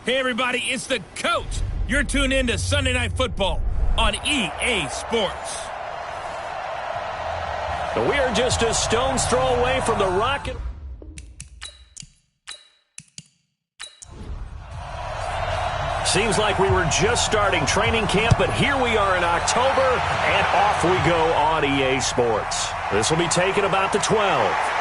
Hey, everybody, it's the coach. You're tuned in to Sunday Night Football on EA Sports. We are just a stone's throw away from the Rocket. Seems like we were just starting training camp, but here we are in October, and off we go on EA Sports. This will be taken about the 12.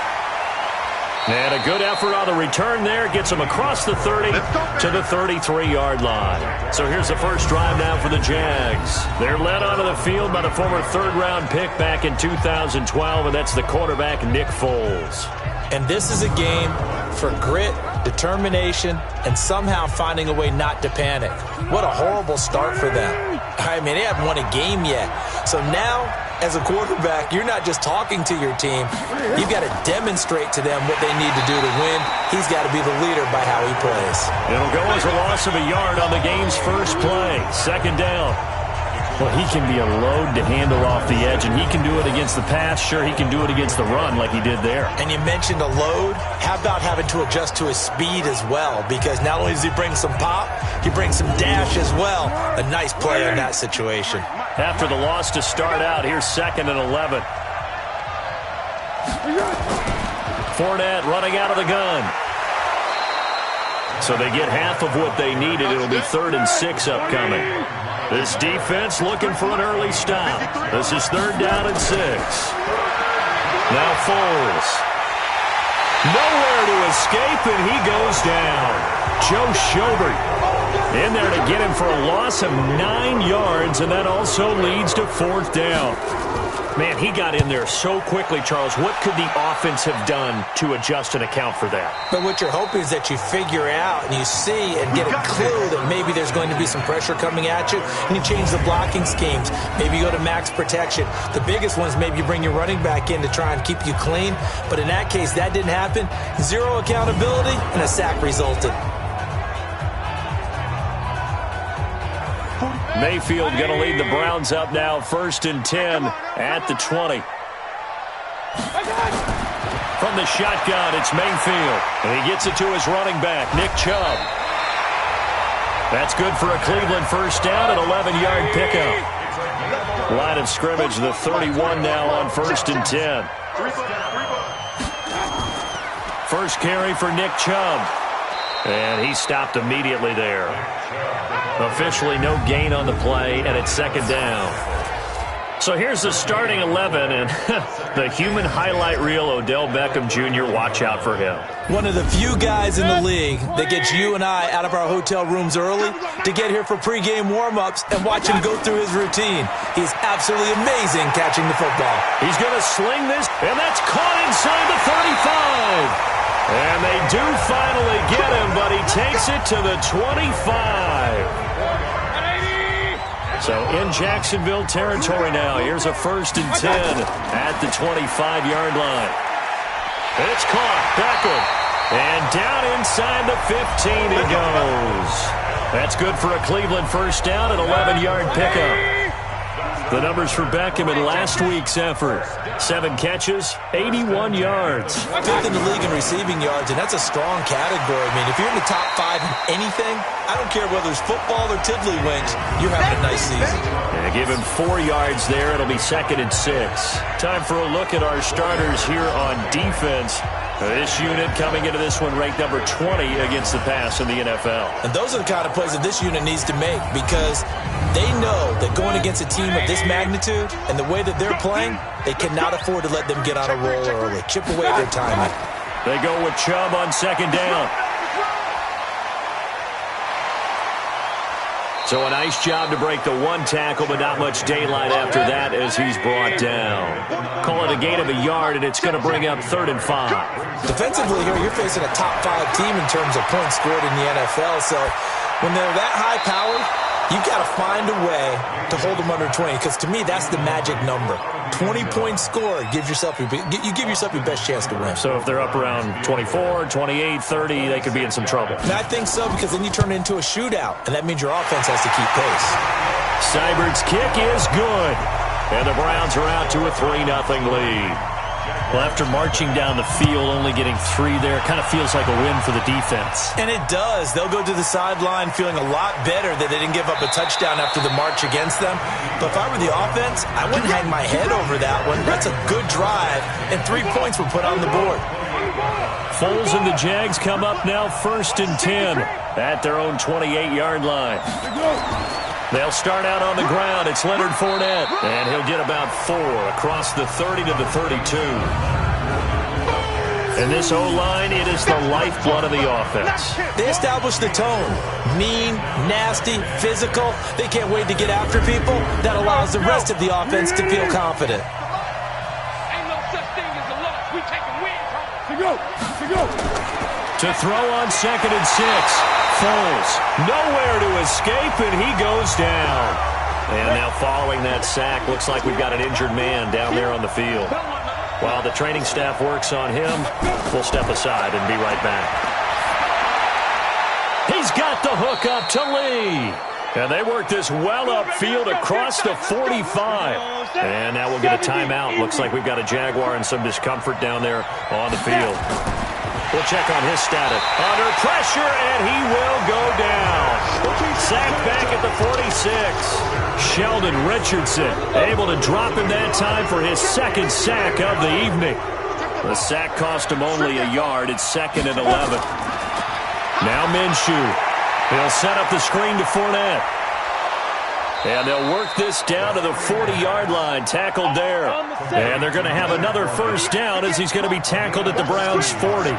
And a good effort on the return there. Gets them across the 30 to the 33-yard line. So here's the first drive now for the Jags. They're led onto the field by the former third-round pick back in 2012, and that's the quarterback Nick Foles. And this is a game for grit, determination, and somehow finding a way not to panic. What a horrible start for them. I mean, they haven't won a game yet. So now, as a quarterback, you're not just talking to your team. You've got to demonstrate to them what they need to do to win. He's got to be the leader by how he plays. It'll go as a loss of a yard on the game's first play. Second down. Well, he can be a load to handle off the edge, and he can do it against the pass. Sure, he can do it against the run like he did there. And you mentioned a load. How about having to adjust to his speed as well? Because not only does he bring some pop, he brings some dash as well. A nice play in that situation. After the loss to start out, here's 2nd and 11. Fournette running out of the gun. So they get half of what they needed. It'll be 3rd and 6 upcoming. This defense looking for an early stop. This is 3rd down and 6. Now Foles. Nowhere to escape, and he goes down. Joe Schobert in there to get him for a loss of 9 yards, and that also leads to 4th down. Man, he got in there so quickly, Charles. What could the offense have done to adjust and account for that? But what you're hoping is that you figure out and you see and get a clue that maybe there's going to be some pressure coming at you, and you change the blocking schemes. Maybe you go to max protection. The biggest one is maybe you bring your running back in to try and keep you clean. But in that case, that didn't happen. 0 accountability, and a sack resulted. Mayfield going to lead the Browns up now, 1st and 10 at the 20. From the shotgun, it's Mayfield. And he gets it to his running back, Nick Chubb. That's good for a Cleveland first down, an 11-yard pickup. Line of scrimmage, the 31 now on 1st and 10. First carry for Nick Chubb. And he stopped immediately there. Officially no gain on the play, and it's 2nd down. So here's the starting 11, and the human highlight reel, Odell Beckham Jr., watch out for him. One of the few guys in the league that gets you and I out of our hotel rooms early to get here for pregame warm-ups and watch him go through his routine. He's absolutely amazing catching the football. He's going to sling this, and that's caught inside the 35. And they do finally get him, but he takes it to the 25. So in Jacksonville territory now. Here's a 1st and 10 at the 25-yard line. It's caught. Beckham. And down inside the 15 he goes. That's good for a Cleveland first down, an 11-yard pickup. The numbers for Beckham in last week's effort. 7 catches, 81 yards. 5th in the league in receiving yards, and that's a strong category. I mean, if you're in the top 5 in anything, I don't care whether it's football or tiddlywinks, you're having a nice season. And give him 4 yards there. It'll be 2nd and 6. Time for a look at our starters here on defense. This unit coming into this one ranked number 20 against the pass in the NFL. And those are the kind of plays that this unit needs to make, because they know that going against a team of this magnitude and the way that they're playing, they cannot afford to let them get on a roll early. Chip away their timing. They go with Chubb on 2nd down. So a nice job to break the 1 tackle, but not much daylight after that as he's brought down. Call it a gain of a yard, and it's going to bring up 3rd and 5. Defensively here, you're facing a top 5 team in terms of points scored in the NFL. So when they're that high-powered, you've got to find a way to hold them under 20, because to me, that's the magic number. 20 points scored, you give yourself your best chance to win. So if they're up around 24, 28, 30, they could be in some trouble. And I think so, because then you turn it into a shootout, and that means your offense has to keep pace. Seibert's kick is good, and the Browns are out to a 3-0 lead. Well, after marching down the field, only getting 3 there, it kind of feels like a win for the defense. And it does. They'll go to the sideline feeling a lot better that they didn't give up a touchdown after the march against them. But if I were the offense, I wouldn't hang my head over that one. That's a good drive, and 3 points were put on the board. Foles and the Jags come up now 1st and 10 at their own 28-yard line. They'll start out on the ground. It's Leonard Fournette, and he'll get about 4 across the 30 to the 32. And this O-line, it is the lifeblood of the offense. They establish the tone. Mean, nasty, physical. They can't wait to get after people. That allows the rest of the offense to feel confident. Ain't no such thing as a loss. We taking wins home. To throw on 2nd and 6. Foles, nowhere to escape, and he goes down. And now following that sack, looks like we've got an injured man down there on the field. While the training staff works on him, we'll step aside and be right back. He's got the hook up to Lee. And they work this well upfield across the 45. And now we'll get a timeout. Looks like we've got a Jaguar and some discomfort down there on the field. We'll check on his status. Under pressure, and he will go down. Sacked back at the 46. Sheldon Richardson able to drop him that time for his 2nd sack of the evening. The sack cost him only a yard. It's 2nd and 11. Now Minshew. He'll set up the screen to Fournette. And they'll work this down to the 40-yard line, tackled there. And they're going to have another 1st down as he's going to be tackled at the Browns' 40.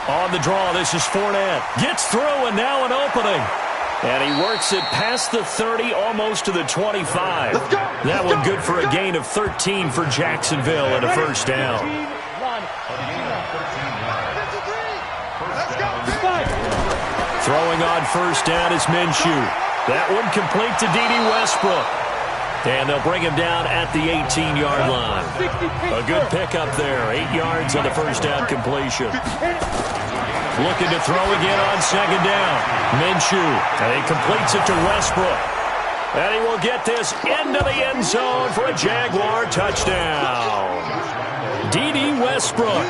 On the draw, this is Fournette. Gets through, and now an opening. And he works it past the 30, almost to the 25. That one good for a gain of 13 for Jacksonville and a 1st down. Throwing on 1st down is Minshew. That one complete to D.D. Westbrook. And they'll bring him down at the 18-yard line. A good pickup there. 8 yards on the 1st down completion. Looking to throw again on 2nd down. Minshew. And he completes it to Westbrook. And he will get this into the end zone for a Jaguar touchdown. D.D. Westbrook.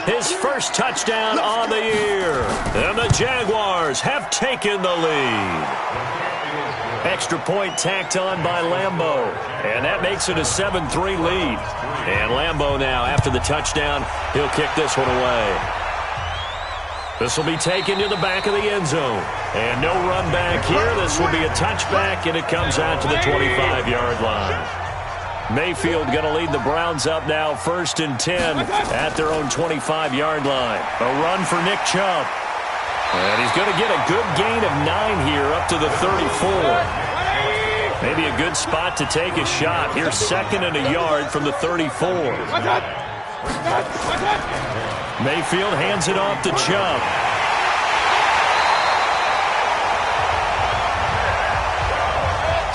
His 1st touchdown on the year. And the Jaguars have taken the lead. Extra point tacked on by Lambeau. And that makes it a 7-3 lead. And Lambeau now, after the touchdown, he'll kick this one away. This will be taken to the back of the end zone. And no run back here. This will be a touchback, and it comes out to the 25-yard line. Mayfield going to lead the Browns up now 1st and 10 at their own 25-yard line. A run for Nick Chubb. And he's going to get a good gain of 9 here up to the 34. Maybe a good spot to take a shot. Here's 2nd and a yard from the 34. Mayfield hands it off to Chubb.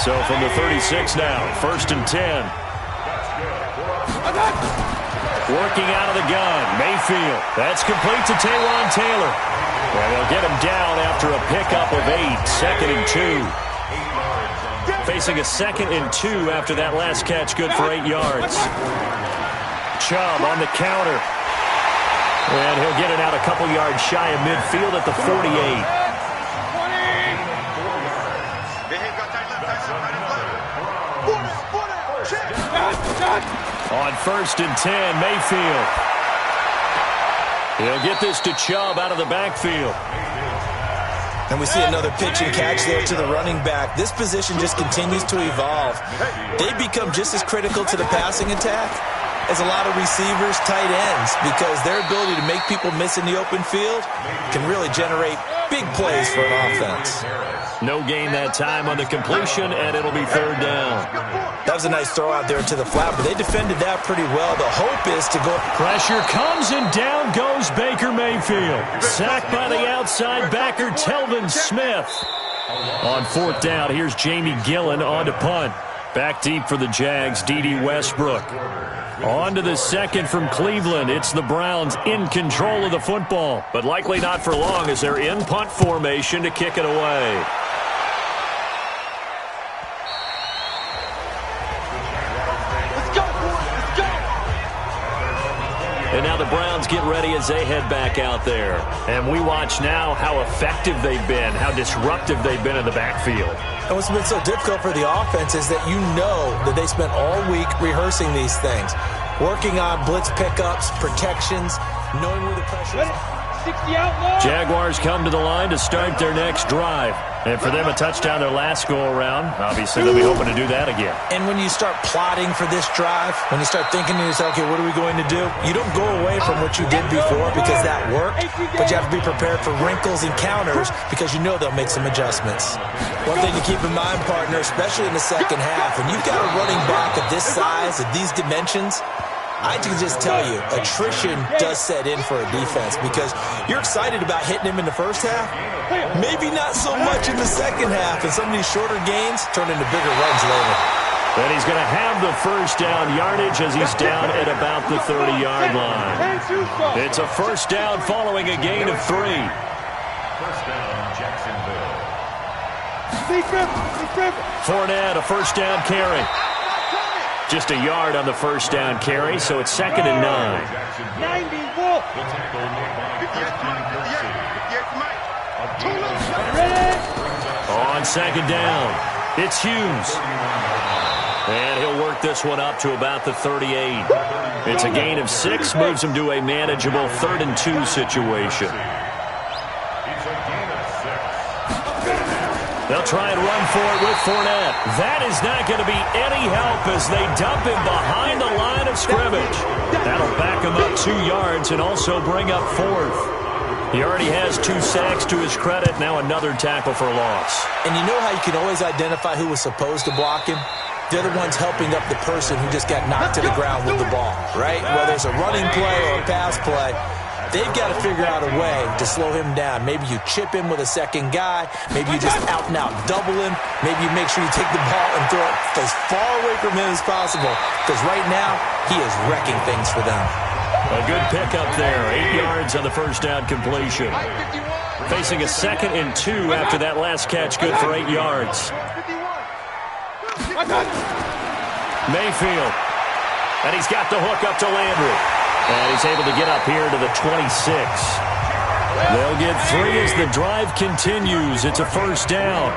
So from the 36 now, 1st and 10. Working out of the gun, Mayfield. That's complete to Taywan Taylor. And they'll get him down after a pickup of 8, 2nd and 2. Facing a 2nd and 2 after that last catch, good for 8 yards. Chubb on the counter. And he'll get it out a couple yards shy of midfield at the 48. On 1st and 10, Mayfield. He'll get this to Chubb out of the backfield. And we see another pitch and catch there to the running back. This position just continues to evolve. They become just as critical to the passing attack as a lot of receivers, tight ends, because their ability to make people miss in the open field can really generate big plays for an offense. No gain that time on the completion, and it'll be 3rd down. That was a nice throw out there to the flat, but they defended that pretty well. The hope is to go. Pressure comes, and down goes Baker Mayfield. Sacked by the outside backer, Telvin Smith. On 4th down, here's Jamie Gillen on to punt. Back deep for the Jags, D.D. Westbrook. On to the 2nd from Cleveland. It's the Browns in control of the football, but likely not for long as they're in punt formation to kick it away. And now the Browns get ready as they head back out there. And we watch now how effective they've been, how disruptive they've been in the backfield. And what's been so difficult for the offense is that you know that they spent all week rehearsing these things, working on blitz pickups, protections, knowing where the pressure is. Jaguars come to the line to start their next drive. And for them, a touchdown their last go-around. Obviously, they'll be hoping to do that again. And when you start plotting for this drive, when you start thinking to yourself, okay, what are we going to do? You don't go away from what you did before because that worked, but you have to be prepared for wrinkles and counters because you know they'll make some adjustments. One thing to keep in mind, partner, especially in the second half, when you've got a running back of this size, of these dimensions, I can just tell you, attrition does set in for a defense because you're excited about hitting him in the first half. Maybe not so much in the second half, and some of these shorter gains turn into bigger runs later. And he's going to have the first down yardage as he's down at about the 30-yard line. It's a first down following a gain of 3. First down, Jacksonville. Fournette, a first down carry. Just a yard on the first down carry, so it's 2nd and 9. On 2nd down, it's Hughes. And he'll work this one up to about the 38. It's a gain of 6, moves him to a manageable 3rd and 2 situation. They'll try and run for it with Fournette. That is not going to be any help as they dump him behind the line of scrimmage. That'll back him up 2 yards and also bring up 4th. He already has 2 sacks to his credit. Now another tackle for loss. And you know how you can always identify who was supposed to block him? They're the ones helping up the person who just got knocked to the ground with the ball, right? Whether it's a running play or a pass play, they've got to figure out a way to slow him down. Maybe you chip him with a second guy. Maybe you just out-and-out double him. Maybe you make sure you take the ball and throw it as far away from him as possible. Because right now, he is wrecking things for them. A good pickup there. 8 yards on the first down completion. Facing a 2nd and 2 after that last catch. Good for 8 yards. Mayfield. And he's got the hook up to Landry. And he's able to get up here to the 26. They'll get 3 as the drive continues. It's a first down.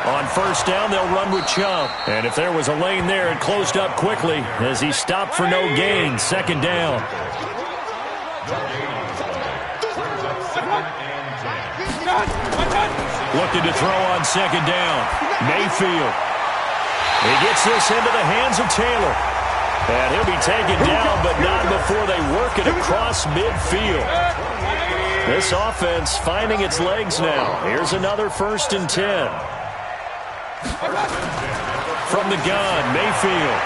On first down, they'll run with Chubb. And if there was a lane there, it closed up quickly as he stopped for no gain. 2nd down. Looking to throw on 2nd down. Mayfield. He gets this into the hands of Taylor. And he'll be taken down, but not before they work it across midfield. This offense finding its legs now. Here's another 1st and 10. From the gun, Mayfield.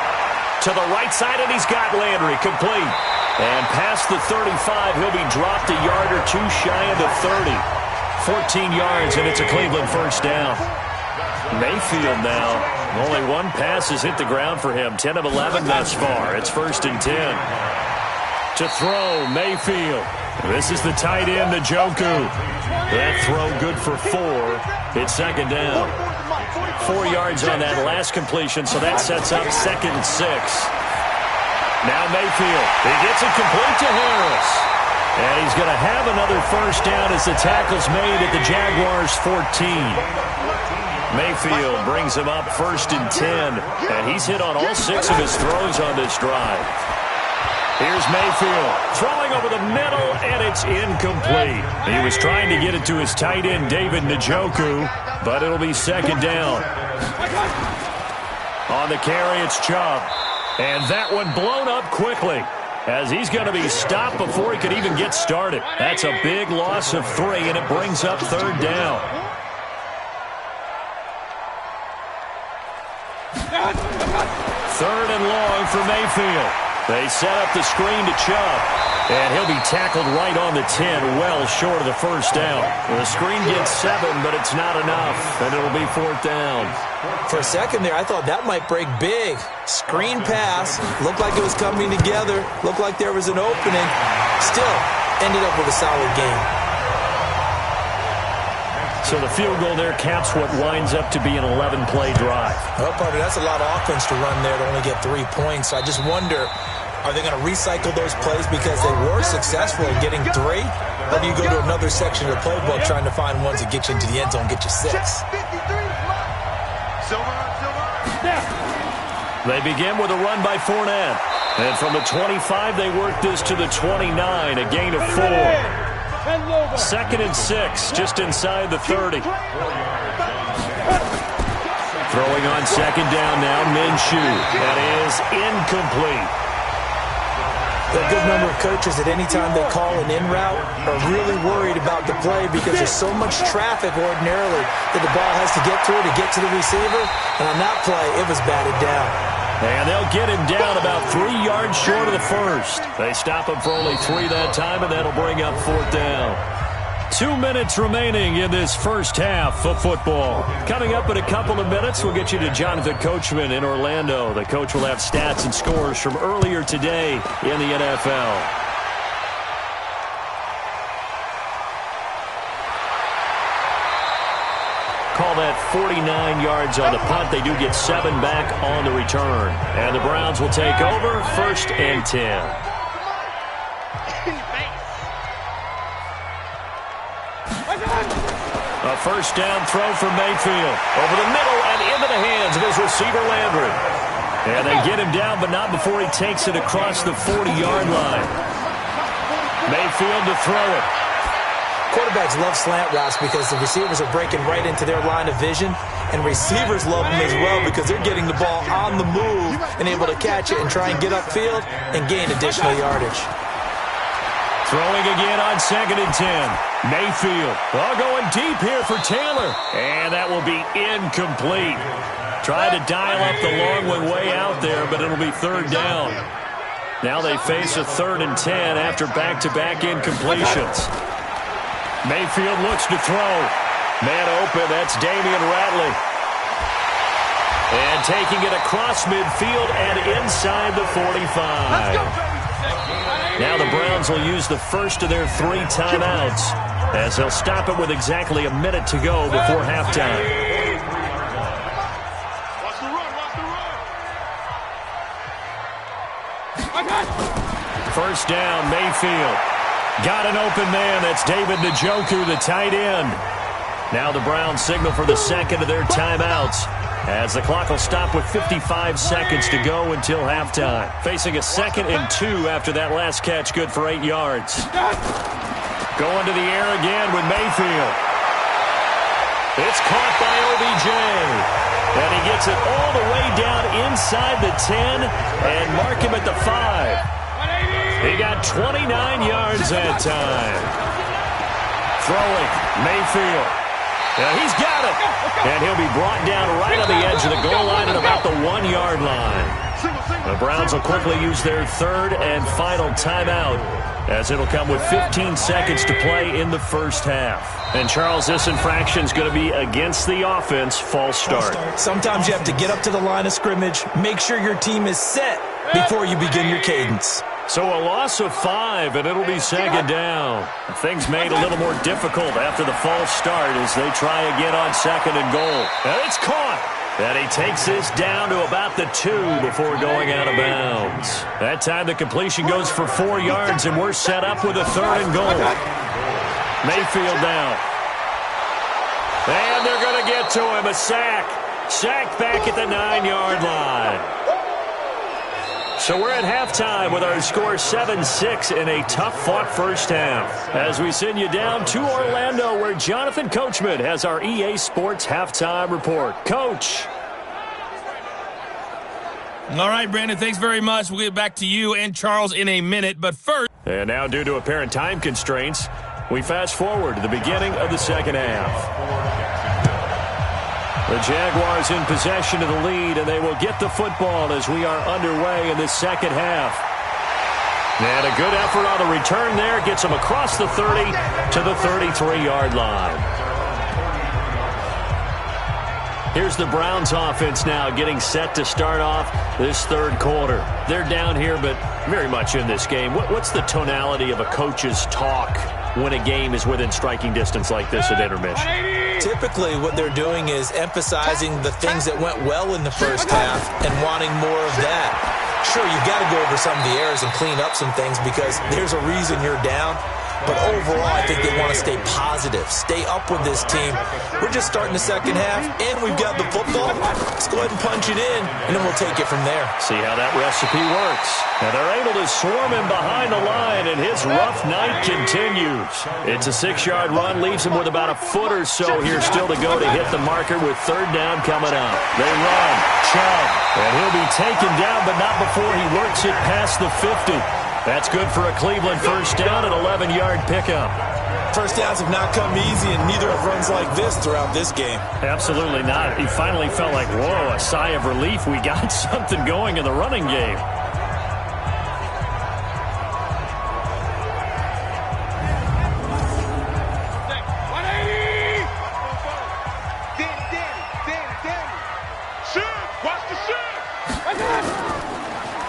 To the right side, and he's got Landry complete. And past the 35, he'll be dropped a yard or 2 shy of the 30. 14 yards, and it's a Cleveland first down. Mayfield now. Only 1 pass has hit the ground for him. 10 of 11 thus far. It's 1st and 10. To throw, Mayfield. This is the tight end, Njoku. That throw good for 4. It's 2nd down. 4 yards on that last completion, so that sets up 2nd and 6. Now Mayfield. He gets it complete to Harris. And he's going to have another first down as the tackle's made at the Jaguars' 14. Mayfield brings him up 1st and 10, and he's hit on all 6 of his throws on this drive. Here's Mayfield throwing over the middle, and it's incomplete. He was trying to get it to his tight end, David Njoku, but it'll be 2nd down. On the carry, it's Chubb, and that one blown up quickly as he's going to be stopped before he could even get started. That's a big loss of 3, and it brings up 3rd down. 3rd and long for Mayfield. They set up the screen to Chubb, and he'll be tackled right on the 10, well short of the first down. The screen gets 7, but it's not enough, and it'll be 4th down. For a second there, I thought that might break big. Screen pass, looked like it was coming together, looked like there was an opening. Still, ended up with a solid game. So the field goal there caps what winds up to be an 11-play drive. Well, partner, that's a lot of offense to run there to only get 3 points. I just wonder, are they going to recycle those plays because they were successful in getting 3? Or do you go to another section of the playbook trying to find ones that get you into the end zone, get you 6? They begin with a run by Fournette. And from the 25, they work this to the 29, a gain of 4. 2nd and 6, just inside the 30. Throwing on 2nd down now, Minshew. That is incomplete. A good number of coaches at any time they call an in route are really worried about the play because there's so much traffic ordinarily that the ball has to get through to get to the receiver. And on that play, it was batted down. And they'll get him down about 3 yards short of the first. They stop him for only 3 that time, and that'll bring up 4th down. 2 minutes remaining in this first half of football. Coming up in a couple of minutes, we'll get you to Jonathan Coachman in Orlando. The coach will have stats and scores from earlier today in the NFL. Call that 49 yards on the punt. They do get 7 back on the return. And the Browns will take over 1st and 10. A 1st down throw for Mayfield. Over the middle and into the hands of his receiver Landry. And they get him down, but not before he takes it across the 40-yard line. Mayfield to throw it. Quarterbacks love slant routes because the receivers are breaking right into their line of vision, and receivers love them as well because they're getting the ball on the move and able to catch it and try and get upfield and gain additional yardage. Throwing again on 2nd and 10. Mayfield. Going deep here for Taylor. And that will be incomplete. Tried to dial up the long one way out there, but it'll be 3rd down. Now they face a 3rd and 10 after back-to-back incompletions. Mayfield looks to throw. Man open, that's Damian Ratley. And taking it across midfield and inside the 45. Now the Browns will use the first of their 3 timeouts as they'll stop it with exactly a minute to go before halftime. Watch the run, watch the run. 1st down, Mayfield. Got an open man. That's David Njoku, the tight end. Now the Browns signal for the 2nd of their timeouts as the clock will stop with 55 seconds to go until halftime. Facing a 2nd and 2 after that last catch, good for 8 yards. Going to the air again with Mayfield. It's caught by OBJ. And he gets it all the way down inside the 10 and mark him at the 5. He got 29 yards that time. Throwing, Mayfield. Now he's got it. And he'll be brought down right on the edge of the goal line at about the 1-yard line. The Browns will quickly use their 3rd and final timeout as it'll come with 15 seconds to play in the first half. And Charles, this infraction's going to be against the offense. False start. Sometimes you have to get up to the line of scrimmage, make sure your team is set before you begin your cadence. So a loss of 5, and it'll be 2nd down. Things made a little more difficult after the false start as they try again on 2nd and goal. And it's caught. And he takes this down to about the 2 before going out of bounds. That time the completion goes for 4 yards, and we're set up with a 3rd and goal. Mayfield down. And they're going to get to him. A sack. Sacked back at the 9-yard line. So we're at halftime with our score 7-6 in a tough-fought first half. As we send you down to Orlando where Jonathan Coachman has our EA Sports Halftime Report. Coach. All right, Brandon, thanks very much. We'll get back to you and Charles in a minute. But first... And now due to apparent time constraints, we fast forward to the beginning of the second half. The Jaguars in possession of the lead, and they will get the football as we are underway in the second half. And a good effort on the return there. Gets them across the 30 to the 33-yard line. Here's the Browns offense now getting set to start off this 3rd quarter. They're down here, but very much in this game. What's the tonality of a coach's talk when a game is within striking distance like this at intermission? Typically, what they're doing is emphasizing the things that went well in the first half and wanting more of that. Sure, you've got to go over some of the errors and clean up some things because there's a reason you're down. But overall, I think they want to stay positive, stay up with this team. We're just starting the second half, and we've got the football. Let's go ahead and punch it in, and then we'll take it from there. See how that recipe works. And they're able to swarm him behind the line, and his rough night continues. It's a 6-yard run, leaves him with about a foot or so here still to go to hit the marker with third down coming up. They run, Chubb, and he'll be taken down, but not before he works it past the 50. That's good for a Cleveland first down, an 11-yard pickup. First downs have not come easy, and neither have runs like this throughout this game. Absolutely not. He finally felt like, whoa, a sigh of relief. We got something going in the running game.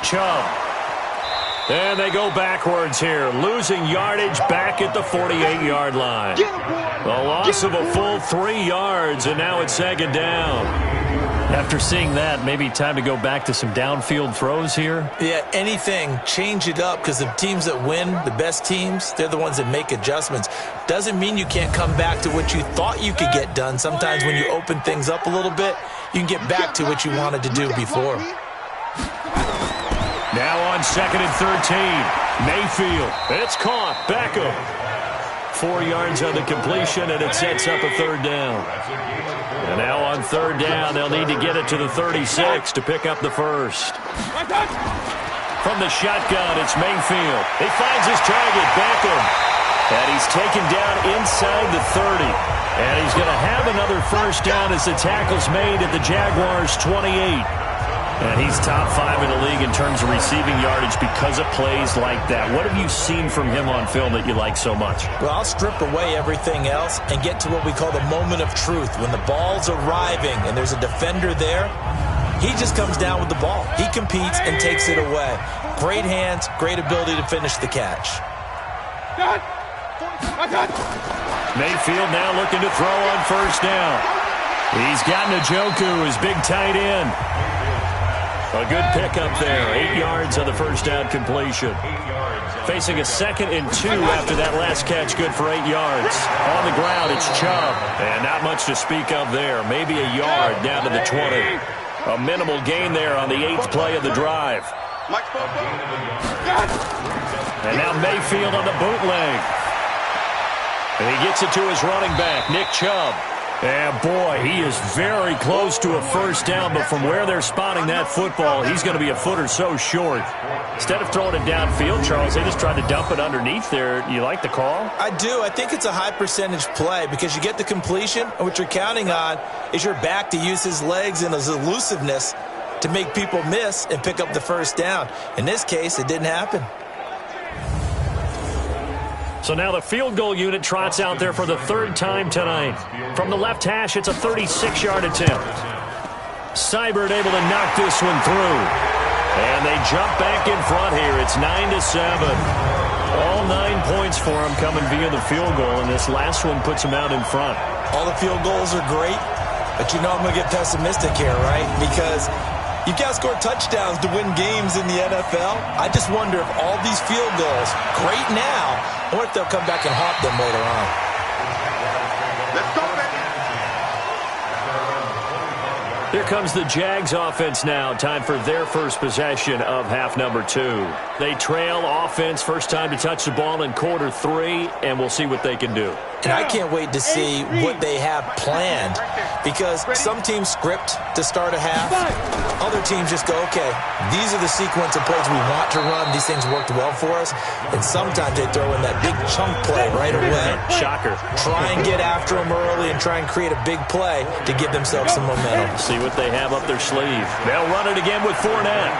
Chubb. And they go backwards here, losing yardage back at the 48-yard line. A loss of a full 3 yards, and now it's second down. After seeing that, maybe time to go back to some downfield throws here? Yeah, anything. Change it up because the teams that win, the best teams, they're the ones that make adjustments. Doesn't mean you can't come back to what you thought you could get done. Sometimes when you open things up a little bit, you can get back to what you wanted to do before. Now on 2nd and 13, Mayfield. It's caught. Beckham. 4 yards on the completion, and it sets up a third down. And now on third down, they'll need to get it to the 36 to pick up the first. From the shotgun, it's Mayfield. He finds his target, Beckham. And he's taken down inside the 30. And he's going to have another first down as the tackle's made at the Jaguars' 28. And he's top 5 in the league in terms of receiving yardage because of plays like that. What have you seen from him on film that you like so much? Well, I'll strip away everything else and get to what we call the moment of truth. When the ball's arriving and there's a defender there, he just comes down with the ball. He competes and takes it away. Great hands, great ability to finish the catch. Mayfield now looking to throw on first down. He's got Njoku, his big tight end. A good pickup there. 8 yards on the first down completion. Facing a 2nd and 2 after that last catch. Good for 8 yards. On the ground, it's Chubb. And not much to speak of there. Maybe a yard down to the 20. A minimal gain there on the 8th play of the drive. And now Mayfield on the bootleg. And he gets it to his running back, Nick Chubb. And, boy, he is very close to a first down, but from where they're spotting that football, he's going to be a foot or so short. Instead of throwing it downfield, Charles, they just tried to dump it underneath there. You like the call? I do. I think it's a high-percentage play because you get the completion, and what you're counting on is your back to use his legs and his elusiveness to make people miss and pick up the first down. In this case, it didn't happen. So now the field goal unit trots out there for the 3rd time tonight. From the left hash, it's a 36-yard attempt. Seibert able to knock this one through. And they jump back in front here. It's 9-7. All 9 points for them coming via the field goal, and this last one puts them out in front. All the field goals are great, but you know I'm going to get pessimistic here, right? Because you got to score touchdowns to win games in the NFL. I just wonder if all these field goals, great now, or if they'll come back and haunt them later on. Let's go, baby. Here comes the Jags offense now. Time for their first possession of half number 2. They trail offense, first time to touch the ball in quarter 3, and we'll see what they can do. And I can't wait to see what they have planned because some teams script to start a half. Other teams just go, okay, these are the sequence of plays we want to run. These things worked well for us. And sometimes they throw in that big chunk play right away. Shocker. Try and get after them early and try and create a big play to give themselves some momentum. See what they have up their sleeve. They'll run it again with Fournette.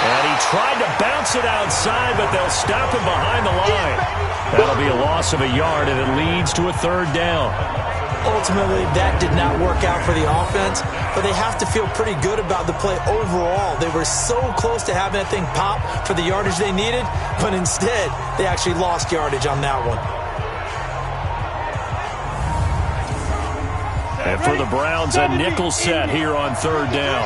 And he tried to bounce it outside, but they'll stop him behind the line. That'll be a loss of a yard, and it leads to a 3rd down. Ultimately, that did not work out for the offense, but they have to feel pretty good about the play overall. They were so close to having that thing pop for the yardage they needed, but instead, they actually lost yardage on that one. And for the Browns, a nickel set here on third down.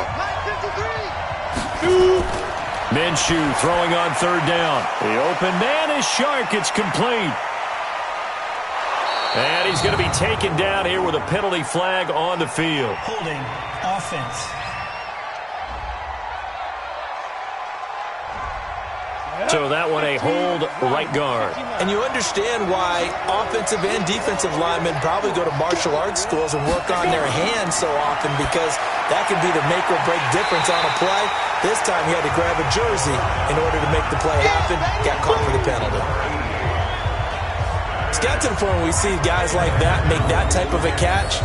Minshew throwing on third down. The open man is Shark. It's complete. And he's going to be taken down here with a penalty flag on the field. Holding offense. So that one a hold right guard. And you understand why offensive and defensive linemen probably go to martial arts schools and work on their hands so often, because that can be the make or break difference on a play. This time he had to grab a jersey in order to make the play happen. Got caught for the penalty. It's got to the point where we see guys like that make that type of a catch.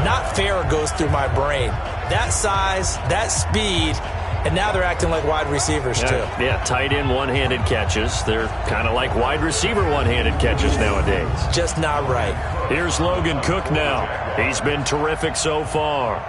Not fair goes through my brain. That size, that speed, and now they're acting like wide receivers, too. Yeah, tight end one-handed catches. They're kind of like wide receiver one-handed catches nowadays. Just not right. Here's Logan Cook now. He's been terrific so far.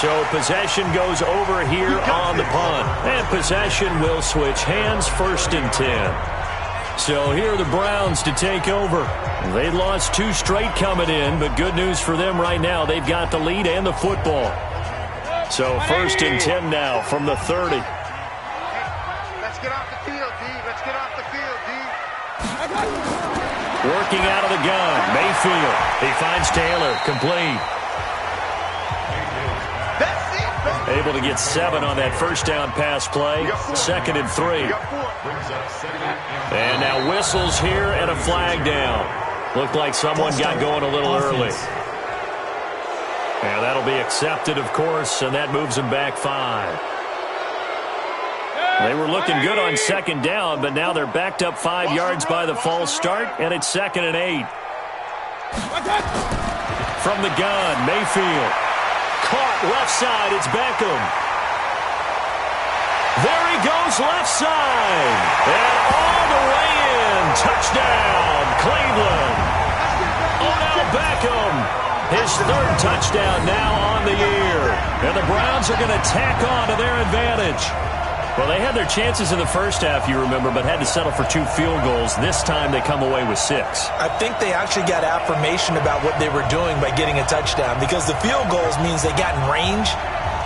So possession goes over here on the punt. And possession will switch hands, 1st and 10. So here are the Browns to take over. They lost 2 straight coming in, but good news for them right now. They've got the lead and the football. So 1st and 10 now from the 30. Let's get off the field, D. Let's get off the field, D. Working out of the gun. Mayfield. He finds Taylor. Complete. Able to get 7 on that first down pass play. 2nd and 3. And now whistles here and a flag down. Looked like someone got going a little early. And that'll be accepted, of course, and that moves them back 5. They were looking good on 2nd down, but now they're backed up 5 yards by the false start, and it's 2nd and 8. From the gun, Mayfield. Caught left side, it's Beckham. There he goes left side. And all the way in. Touchdown, Cleveland. Odell Beckham. His 3rd touchdown now on the year. And the Browns are going to tack on to their advantage. Well, they had their chances in the first half, you remember, but had to settle for 2 field goals. This time they come away with 6. I think they actually got affirmation about what they were doing by getting a touchdown, because the field goals means they got in range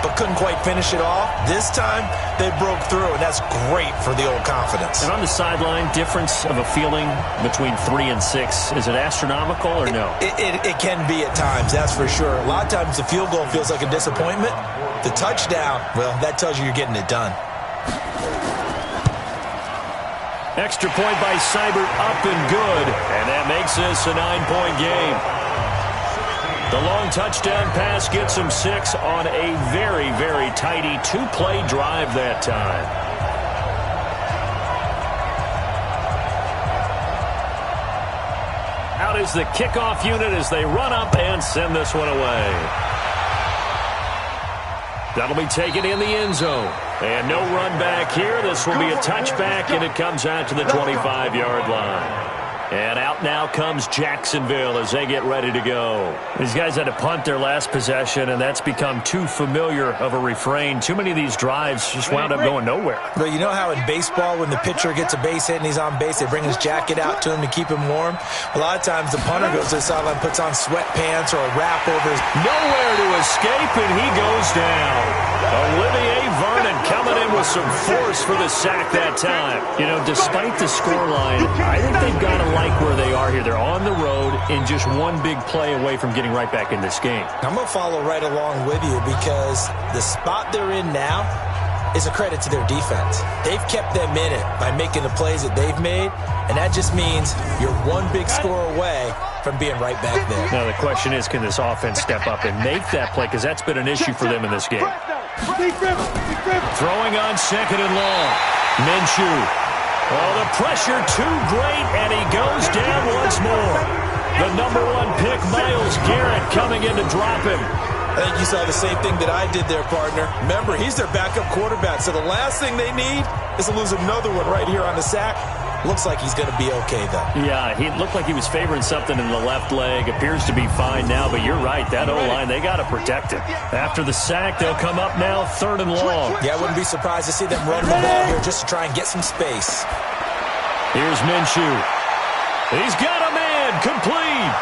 but couldn't quite finish it off. This time they broke through, and that's great for the old confidence. And on the sideline, difference of a feeling between 3 and 6, is it astronomical or no? It can be at times, that's for sure. A lot of times the field goal feels like a disappointment. The touchdown, well, that tells you you're getting it done. Extra point by Seibert, up and good. And that makes this a 9-point game. The long touchdown pass gets him 6 on a very, very tidy 2-play drive that time. Out is the kickoff unit as they run up and send this one away. That'll be taken in the end zone. And no run back here. This will be a touchback, and it comes out to the 25-yard line. And out now comes Jacksonville as they get ready to go. These guys had to punt their last possession, and that's become too familiar of a refrain. Too many of these drives just wound up going nowhere. But you know how in baseball, when the pitcher gets a base hit and he's on base, they bring his jacket out to him to keep him warm? A lot of times the punter goes to the sideline, puts on sweatpants or a wrap over his... Nowhere to escape, and he goes down. Olivier Vernon coming in with some force for the sack that time. You know, despite the scoreline, I think they've got to like where they are here. They're on the road and just one big play away from getting right back in this game. I'm going to follow right along with you, because the spot they're in now is a credit to their defense. They've kept them in it by making the plays that they've made, and that just means you're one big score away from being right back there. Now the question is, can this offense step up and make that play, because that's been an issue for them in this game. Throwing on 2nd and long. Minshew. Oh, the pressure too great, and he goes down once more. The #1 pick, Myles Garrett, coming in to drop him. I think you saw the same thing that I did there, partner. Remember, he's their backup quarterback, so the last thing they need is to lose another one right here on the sack. Looks like he's going to be okay, though. Yeah, he looked like he was favoring something in the left leg. Appears to be fine now, but you're right. That O-line, they got to protect it. After the sack, they'll come up now 3rd and long. Yeah, I wouldn't be surprised to see them run the ball here just to try and get some space. Here's Minshew. He's got a man complete.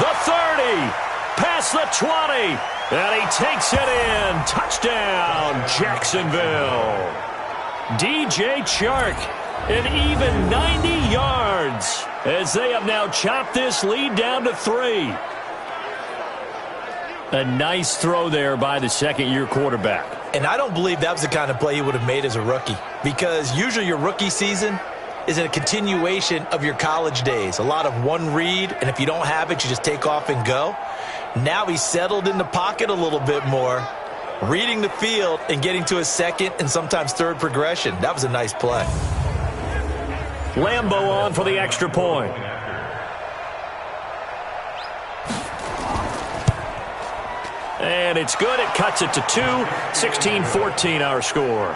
The 30, past the 20, and he takes it in. Touchdown, Jacksonville. DJ Chark, an even 90 yards as they have now chopped this lead down to 3. A nice throw there by the second-year quarterback. And I don't believe that was the kind of play he would have made as a rookie, because usually your rookie season is a continuation of your college days. A lot of one read, and if you don't have it, you just take off and go. Now he's settled in the pocket a little bit more, reading the field and getting to his second and sometimes third progression. That was a nice play. Lambeau on for the extra point. And it's good. It cuts it to 2. 16-14 our score.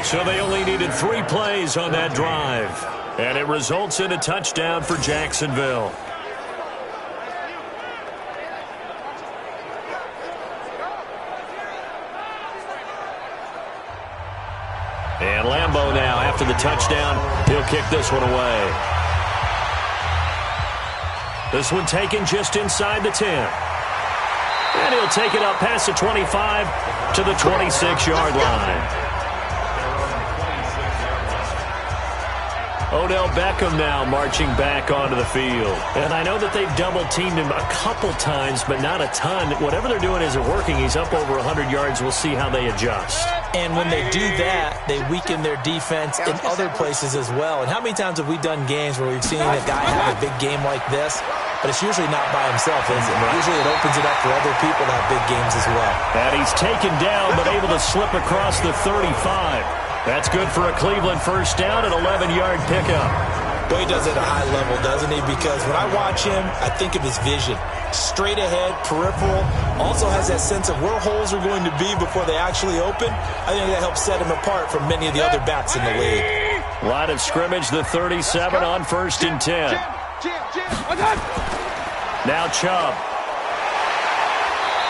So they only needed 3 plays on that drive. And it results in a touchdown for Jacksonville. And Lambeau now, after the touchdown, he'll kick this one away. This one taken just inside the 10. And he'll take it up past the 25 to the 26-yard line. Odell Beckham now marching back onto the field. And I know that they've double-teamed him a couple times, but not a ton. Whatever they're doing isn't working. He's up over 100 yards. We'll see how they adjust. And when they do that, they weaken their defense in other places as well. And how many times have we done games where we've seen a guy have a big game like this, but it's usually not by himself, is it? Usually it opens it up for other people to have big games as well. And he's taken down, but able to slip across the 35. That's good for a Cleveland first down, an 11-yard pickup. Boy, he does it at a high level, doesn't he? Because when I watch him, I think of his vision. Straight ahead, peripheral, also has that sense of where holes are going to be before they actually open. I think that helps set him apart from many of the other backs in the league. Line of scrimmage, the 37 on 1st and 10. Now Chubb.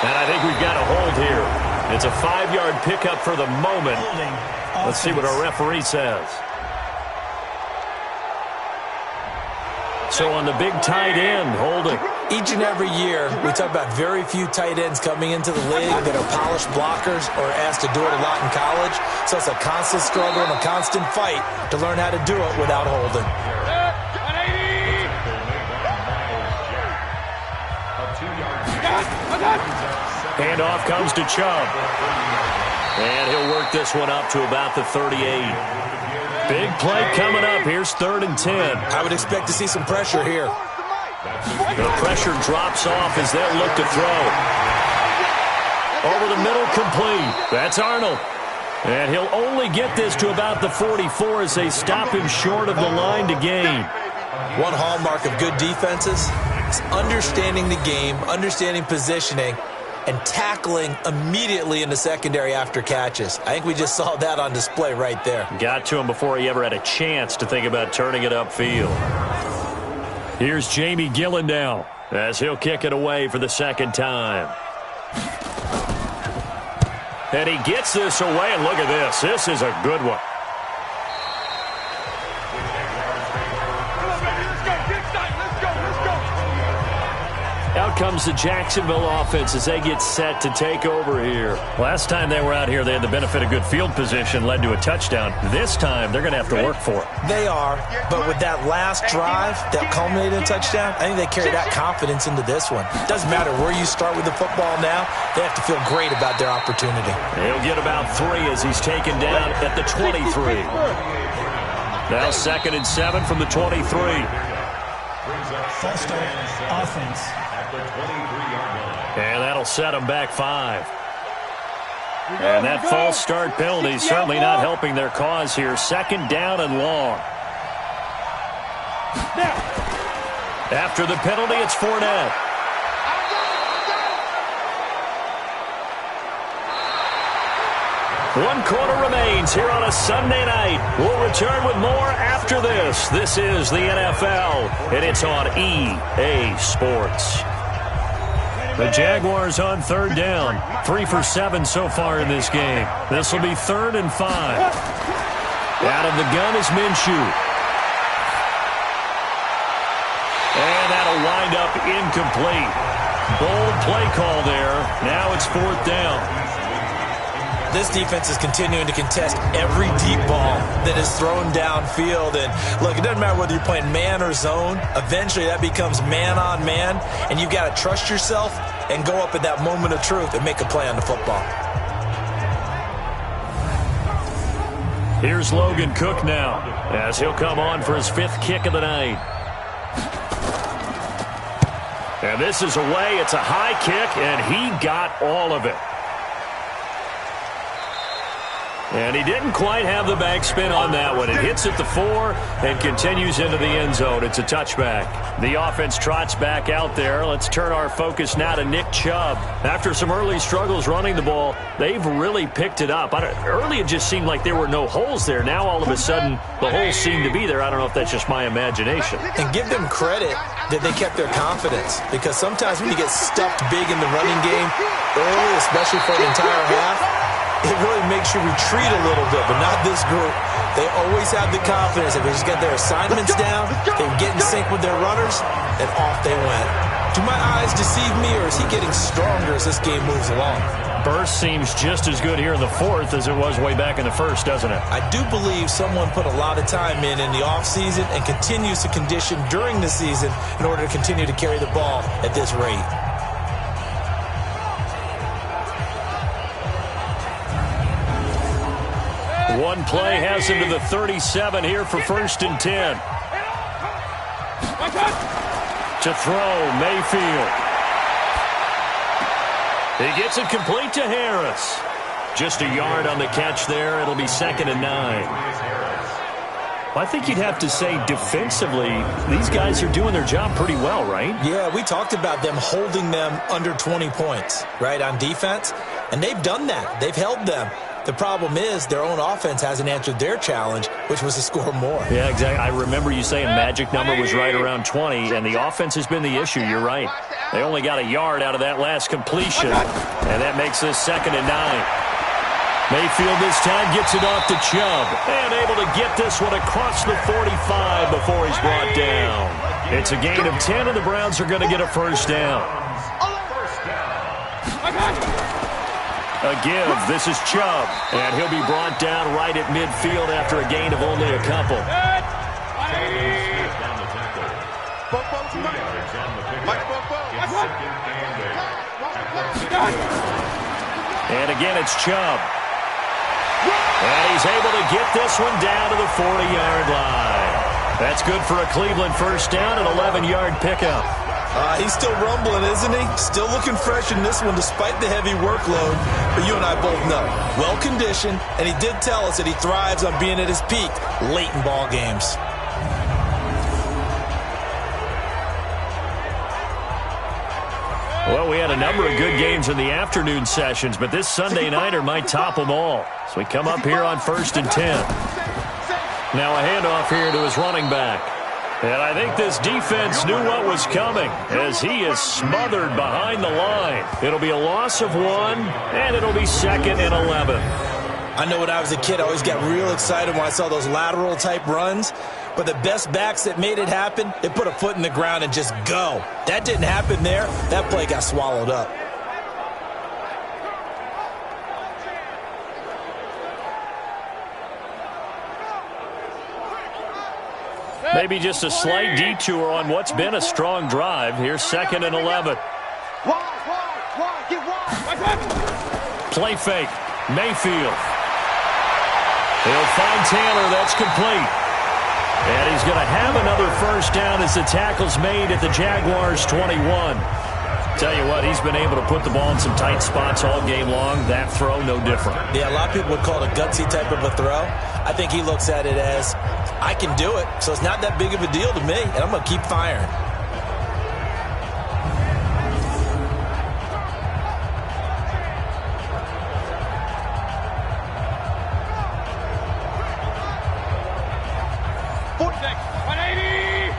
And I think we've got a hold here. It's a 5-yard pickup for the moment. Let's see what our referee says. So on the big tight end, holding. Each and every year, we talk about very few tight ends coming into the league that are polished blockers or asked to do it a lot in college. So it's a constant struggle and a constant fight to learn how to do it without holding. Handoff comes to Chubb. And he'll work this one up to about the 38. Big play coming up. Here's 3rd and 10. I would expect to see some pressure here. The pressure drops off as they'll look to throw. Over the middle, complete. That's Arnold. And he'll only get this to about the 44 as they stop him short of the line to gain. One hallmark of good defenses is understanding the game, understanding positioning, and tackling immediately in the secondary after catches. I think we just saw that on display right there. Got to him before he ever had a chance to think about turning it upfield. Here's Jamie Gillen now as he'll kick it away for the second time. And he gets this away, and look at this. This is a good one. Out comes the Jacksonville offense as they get set to take over here. Last time they were out here, they had the benefit of good field position, led to a touchdown. This time, they're going to have to work for it. They are, but with that last drive that culminated in a touchdown, I think they carry that confidence into this one. Doesn't matter where you start with the football now, they have to feel great about their opportunity. He'll get about 3 as he's taken down at the 23. Now 2nd and 7 from the 23. False start offense. And that'll set them back 5. And that false start penalty certainly not helping their cause here. 2nd down and long. After the penalty, it's Fournette. 1 quarter remains here on a Sunday night. We'll return with more after this. This is the NFL, and it's on EA Sports. The Jaguars on 3rd down. 3 for 7 so far in this game. This will be 3rd and 5. Out of the gun is Minshew. And that'll wind up incomplete. Bold play call there. Now it's 4th down. This defense is continuing to contest every deep ball that is thrown downfield. And look, it doesn't matter whether you're playing man or zone. Eventually that becomes man on man. And you've got to trust yourself and go up at that moment of truth and make a play on the football. Here's Logan Cook now as he'll come on for his 5th kick of the night. And this is away. It's a high kick, and he got all of it. And he didn't quite have the backspin on that one. It hits at the 4 and continues into the end zone. It's a touchback. The offense trots back out there. Let's turn our focus now to Nick Chubb. After some early struggles running the ball, they've really picked it up. Early it just seemed like there were no holes there. Now all of a sudden the holes seem to be there. I don't know if that's just my imagination. And give them credit that they kept their confidence, because sometimes when you get stuffed big in the running game early, especially for an entire half, it really makes you retreat a little bit, but not this group. They always have the confidence that they just get their assignments down, they get in sync with their runners, and off they went. Do my eyes deceive me, or is he getting stronger as this game moves along? Burst seems just as good here in the 4th as it was way back in the 1st, doesn't it? I do believe someone put a lot of time in the offseason and continues to condition during the season in order to continue to carry the ball at this rate. One play has him to the 37 here for 1st and 10. To throw, Mayfield. He gets it complete to Harris. Just a yard on the catch there. It'll be 2nd and 9. Well, I think you'd have to say defensively, these guys are doing their job pretty well, right? Yeah, we talked about them holding them under 20 points, right, on defense. And they've done that. They've held them. The problem is their own offense hasn't answered their challenge, which was to score more. Yeah, exactly. I remember you saying magic number was right around 20, and the offense has been the issue. You're right. They only got a yard out of that last completion, and that makes this 2nd and 9. Mayfield this time gets it off to Chubb, and able to get this one across the 45 before he's brought down. It's a gain of 10, and the Browns are going to get a 1st down. A give. This is Chubb, and he'll be brought down right at midfield after a gain of only a couple. And again, it's Chubb. And he's able to get this one down to the 40-yard line. That's good for a Cleveland 1st down, an 11-yard pickup. He's still rumbling, isn't he? Still looking fresh in this one despite the heavy workload. But you and I both know, well-conditioned, and he did tell us that he thrives on being at his peak late in ball games. Well, we had a number of good games in the afternoon sessions, but this Sunday nighter might top them all. So we come up here on 1st and 10. Now a handoff here to his running back. And I think this defense knew what was coming as he is smothered behind the line. It'll be a loss of 1, and it'll be 2nd and 11. I know when I was a kid, I always got real excited when I saw those lateral-type runs. But the best backs that made it happen, they put a foot in the ground and just go. That didn't happen there. That play got swallowed up. Maybe just a slight detour on what's been a strong drive. Here's 2nd and 11. Play fake. Mayfield. He'll find Taylor. That's complete. And he's going to have another 1st down as the tackle's made at the Jaguars 21. Tell you what, he's been able to put the ball in some tight spots all game long. That throw, no different. Yeah, a lot of people would call it a gutsy type of a throw. I think he looks at it as, I can do it, so it's not that big of a deal to me, and I'm going to keep firing. check. 180.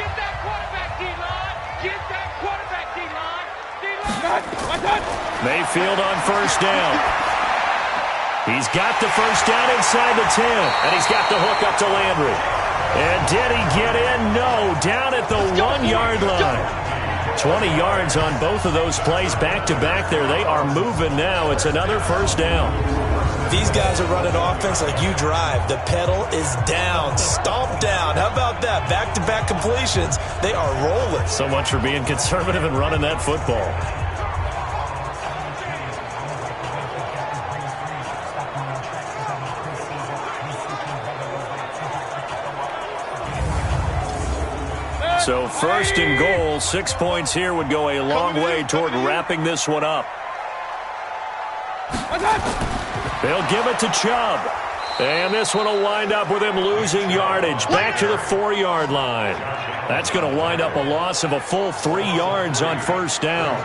Get that quarterback, D-line. Get that quarterback, D-line. D-line. Mayfield on first down. He's got the first down inside the 10, and he's got the hook up to Landry. And did he get in? No, down at the 1-yard line. 20 yards on both of those plays back-to-back there. They are moving now. It's another first down. These guys are running offense like you drive. The pedal is down, stomp down. How about that? Back-to-back completions. They are rolling. So much for being conservative and running that football. So first and goal, 6 points here would go a long way toward wrapping this one up. They'll give it to Chubb. And this one will wind up with him losing yardage back to the 4-yard line. That's going to wind up a loss of a full 3 yards on first down.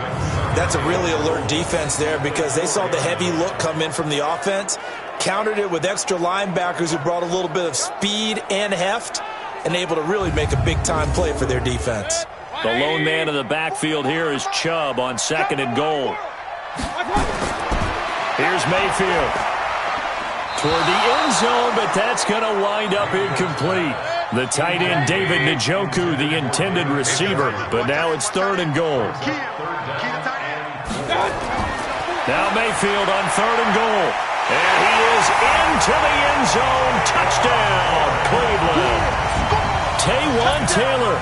That's a really alert defense there because they saw the heavy look come in from the offense, countered it with extra linebackers who brought a little bit of speed and heft, and able to really make a big-time play for their defense. The lone man in the backfield here is Chubb on second and goal. Here's Mayfield. Toward the end zone, but that's going to wind up incomplete. The tight end, David Njoku, the intended receiver, but now it's third and goal. Now Mayfield on third and goal. And he is into the end zone. Touchdown, Cleveland. Taywan Taylor,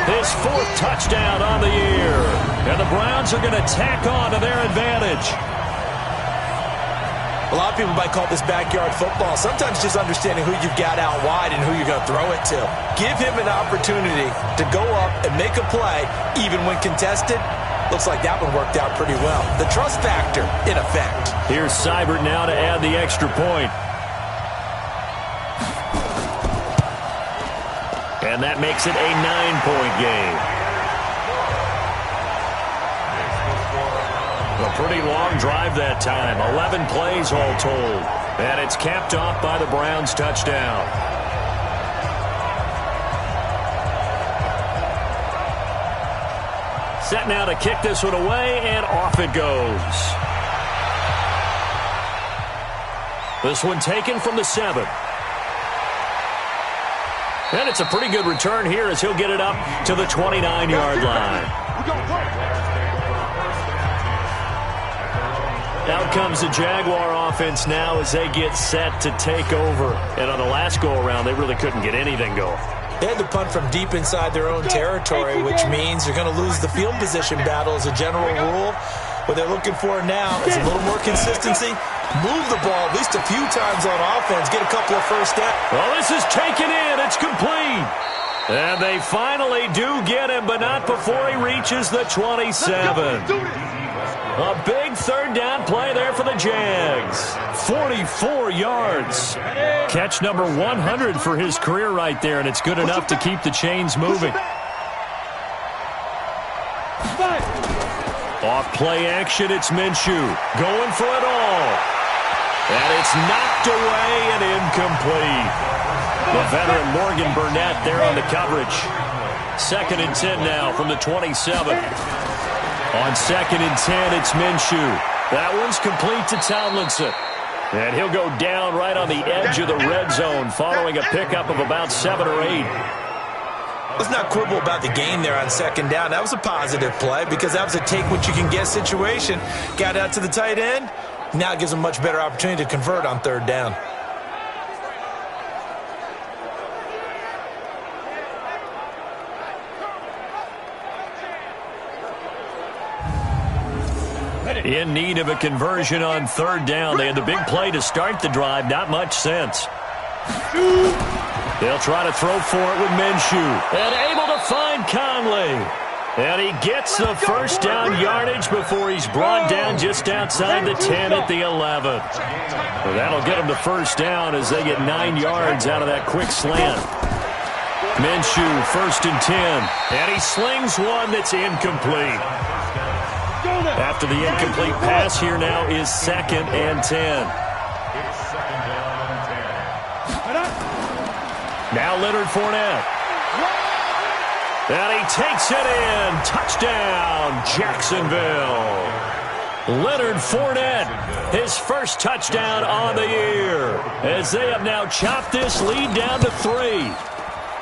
his 4th touchdown on the year. And the Browns are going to tack on to their advantage. A lot of people might call this backyard football. Sometimes just understanding who you've got out wide and who you're going to throw it to. Give him an opportunity to go up and make a play, even when contested. Looks like that one worked out pretty well. The trust factor in effect. Here's Seibert now to add the extra point. And that makes it a 9-point game. A pretty long drive that time. 11 plays all told. And it's capped off by the Browns' touchdown. Set now to kick this one away, and off it goes. This one taken from the 7. And it's a pretty good return here as he'll get it up to the 29-yard line. Out comes the Jaguar offense now as they get set to take over. And on the last go-around, they really couldn't get anything going. They had to punt from deep inside their own territory, which means they're going to lose the field position battle as a general rule. What they're looking for now is a little more consistency. Move the ball at least a few times on offense. Get a couple of first downs. Well, this is taken in. It's complete. And they finally do get him, but not before he reaches the 27. A big third down play there for the Jags. 44 yards. Catch number 100 for his career right there, and it's good enough to keep the chains moving. Off play action, it's Minshew. Going for it all. And it's knocked away and incomplete. The veteran Morgan Burnett there on the coverage. 2nd and 10 now from the 27. On 2nd and 10, it's Minshew. That one's complete to Tomlinson. And he'll go down right on the edge of the red zone following a pickup of about 7 or 8. Let's not quibble about the gain there on 2nd down. That was a positive play because that was a take-what-you-can-get situation. Got out to the tight end. Now it gives them a much better opportunity to convert on 3rd down. In need of a conversion on 3rd down. They had the big play to start the drive. Not much sense. They'll try to throw for it with Minshew. And able to find Conley. And he gets the first down yardage before he's brought down just outside the 10 at the 11. Well, that'll get him the first down as they get 9 yards out of that quick slant. Minshew, 1st and 10. And he slings one that's incomplete. After the incomplete pass, here now is 2nd and 10. Now Leonard Fournette. And he takes it in. Touchdown, Jacksonville. Leonard Fournette, his first touchdown on the year, as they have now chopped this lead down to 3.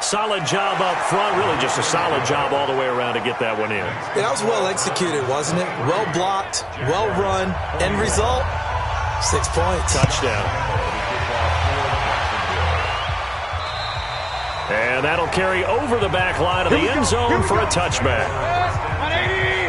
Solid job up front, really just a solid job all the way around to get that one in. That was well executed, wasn't it? Well blocked, well run. End result, 6 points. Touchdown. And that'll carry over the back line of the end zone for a touchback.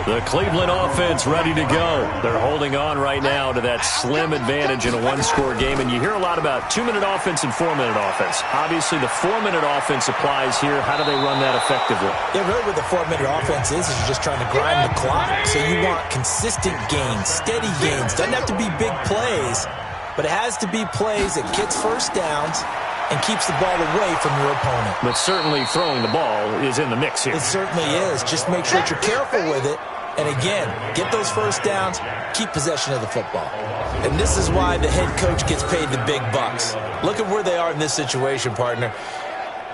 The Cleveland offense ready to go. They're holding on right now to that slim advantage in a one-score game. And you hear a lot about 2-minute offense and 4-minute offense. Obviously, the 4-minute offense applies here. How do they run that effectively? Yeah, really what the 4-minute offense is you're just trying to grind the clock. So you want consistent gains, steady gains. Doesn't have to be big plays, but it has to be plays that gets first downs and keeps the ball away from your opponent. But certainly throwing the ball is in the mix here. It certainly is. Just make sure that you're careful with it. And again, get those first downs, keep possession of the football. And this is why the head coach gets paid the big bucks. Look at where they are in this situation, partner.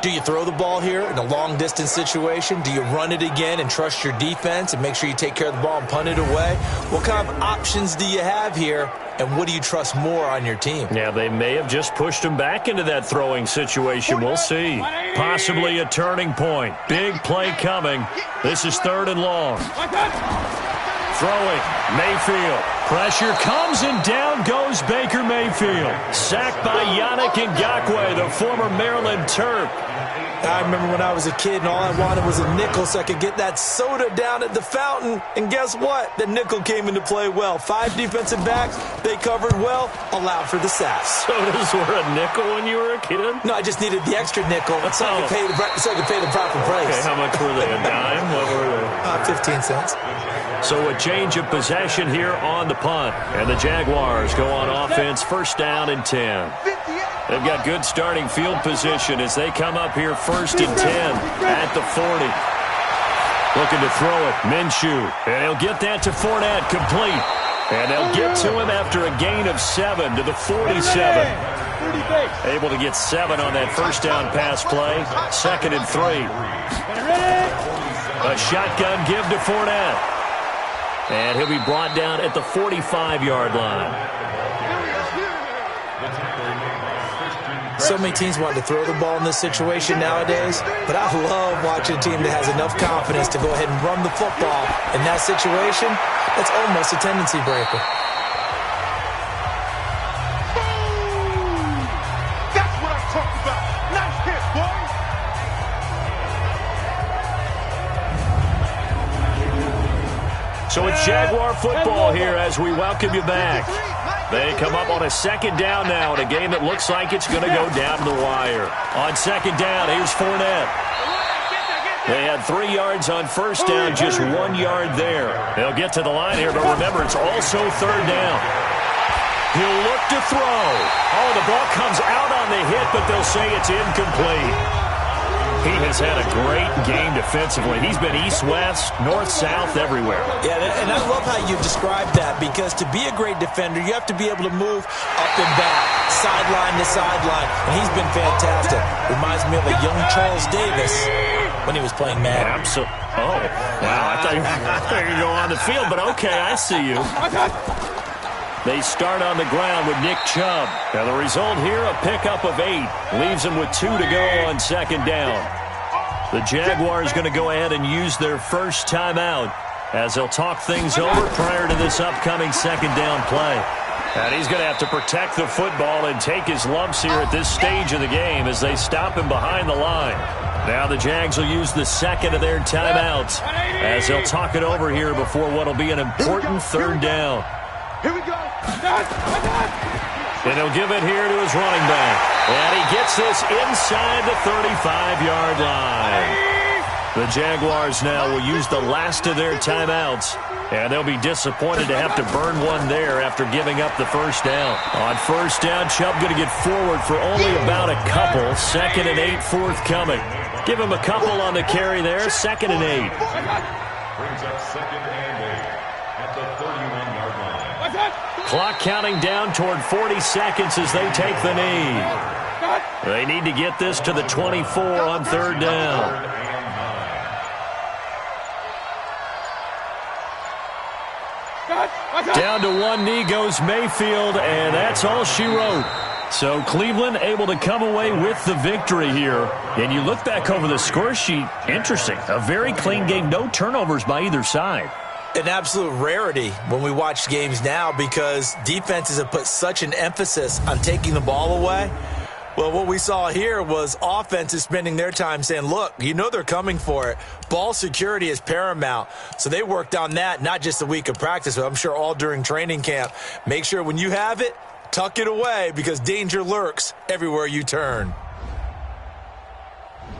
Do you throw the ball here in a long-distance situation? Do you run it again and trust your defense and make sure you take care of the ball and punt it away? What kind of options do you have here, and what do you trust more on your team? Yeah, they may have just pushed him back into that throwing situation. We'll see. Possibly a turning point. Big play coming. This is 3rd and long. Throwing. Mayfield. Pressure comes, and down goes Baker Mayfield. Sacked by Yannick Ngakoue, the former Maryland Terp. I remember when I was a kid and all I wanted was a nickel so I could get that soda down at the fountain. And guess what? The nickel came into play well. 5 defensive backs, they covered well, allowed for the sacks. Sodas were a nickel when you were a kid? No, I just needed the extra nickel so I could pay the proper price. Okay, how much were they? A dime? What were they? 15 cents. So a change of possession here on the punt. And the Jaguars go on offense, 1st down and 10. They've got good starting field position as they come up here 1st and 10 at the 40. Looking to throw it. Minshew. And he'll get that to Fournette, complete. And they'll get to him after a gain of 7 to the 47. Able to get 7 on that 1st down pass play. 2nd and 3. A shotgun give to Fournette. And he'll be brought down at the 45-yard line. So many teams want to throw the ball in this situation nowadays, but I love watching a team that has enough confidence to go ahead and run the football. In that situation, that's almost a tendency breaker. That's what I'm talking about. Nice hit, boy. So it's Jaguar football here as we welcome you back. They come up on a 2nd down now in a game that looks like it's going to go down to the wire. On 2nd down, here's Fournette. They had 3 yards on 1st down, just 1 yard there. They'll get to the line here, but remember, it's also 3rd down. He'll look to throw. Oh, the ball comes out on the hit, but they'll say it's incomplete. He has had a great game defensively. He's been east-west, north-south, everywhere. Yeah, and I love how you described that, because to be a great defender, you have to be able to move up and back, sideline to sideline, and he's been fantastic. Reminds me of a young Charles Davis when he was playing Madden. Absolutely. Oh, wow, I thought you were going to go on the field, but okay, I see you. They start on the ground with Nick Chubb. Now the result here, a pickup of 8. Leaves them with 2 to go on 2nd down. The Jaguars going to go ahead and use their first timeout as they'll talk things over prior to this upcoming 2nd down play. And he's going to have to protect the football and take his lumps here at this stage of the game as they stop him behind the line. Now the Jags will use the 2nd of their timeouts as they'll talk it over here before what will be an important 3rd down. Here we go. And he'll give it here to his running back. And he gets this inside the 35-yard line. The Jaguars now will use the last of their timeouts. And they'll be disappointed to have to burn one there after giving up the 1st down. On 1st down, Chubb going to get forward for only about a couple. 2nd and 8 forthcoming. Give him a couple on the carry there. 2nd and 8. Brings up 2nd and 8 at the 31-yard line. Clock counting down toward 40 seconds as they take the knee. They need to get this to the 24 on third down. Down to one knee goes Mayfield, and that's all she wrote. So Cleveland able to come away with the victory here. And you look back over the score sheet, interesting. A very clean game, no turnovers by either side. An absolute rarity when we watch games now because defenses have put such an emphasis on taking the ball away. Well, what we saw here was offenses spending their time saying, look, you know they're coming for it. Ball security is paramount. So they worked on that, not just a week of practice, but I'm sure all during training camp. Make sure when you have it, tuck it away because danger lurks everywhere you turn.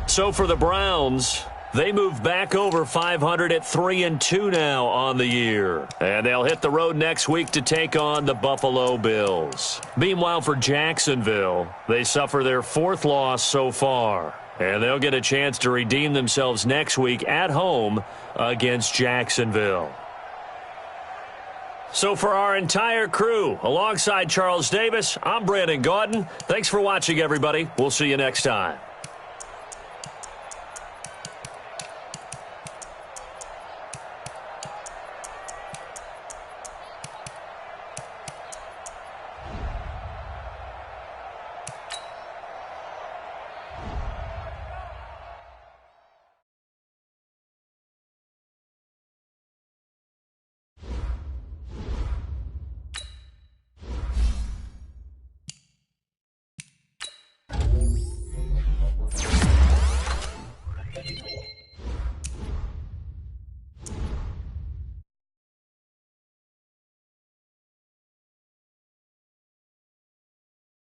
So for the Browns, they move back over 500 at 3-2 now on the year. And they'll hit the road next week to take on the Buffalo Bills. Meanwhile, for Jacksonville, they suffer their fourth loss so far. And they'll get a chance to redeem themselves next week at home against Jacksonville. So for our entire crew, alongside Charles Davis, I'm Brandon Gaudin. Thanks for watching, everybody. We'll see you next time.